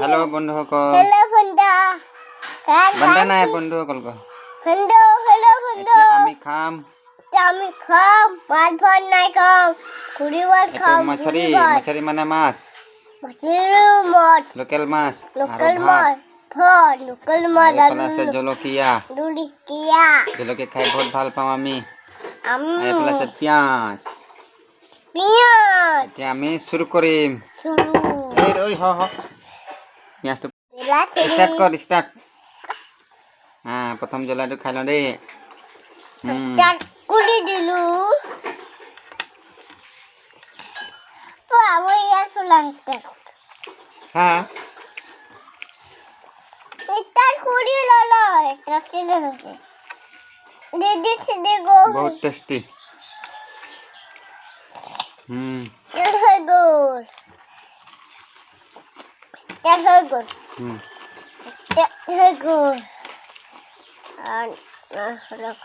hello বন্ধুসকল hello बंदा বন্ধা নাই বন্ধুসকল हेलो हेलो बंदा আমি খাম আমি খাম ভাত ভাত নাই খাম কুড়িবার খাম মাছারি মাছারি মানে মাছ মাছের মাছ লোকেল মাছ লোকাল মাছ ভাত লোকাল মাছ আছে জলকীয়া জলকীয়া খাই বহুত ভাল পাওঁ আমি এইফালে আছে পিঁয়াজ এতিয়া আমি শুরু কৰিম ঐ হ পিঁয়াজটো স্টার্ট কর স্টার্ট প্রথম জ্বলাটো খাই লওঁ দেই কুড়ি দিলু আমি ইয়ার চুলা হ্যাঁ इतना कुड़ी लाला इतना सीधे होते दीदी सीधे गो बहुत टेस्टी ये है गोल ये है गोल ये है गोल लोग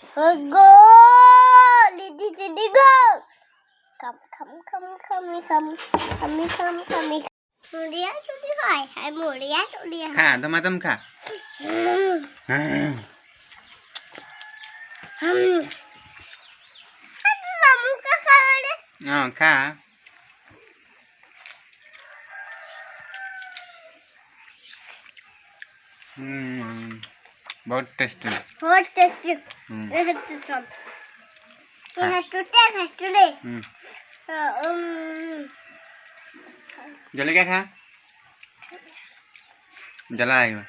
हो गोल दीदी सीधे गोल come Mulia chudi hoy hai mulia chudi খা দমাদম খা kamu ka khale খা बहुत टेस्टी बहुत टेस्टी ये है तो सब ये है तो टुडे जलेगा खा जला आएगा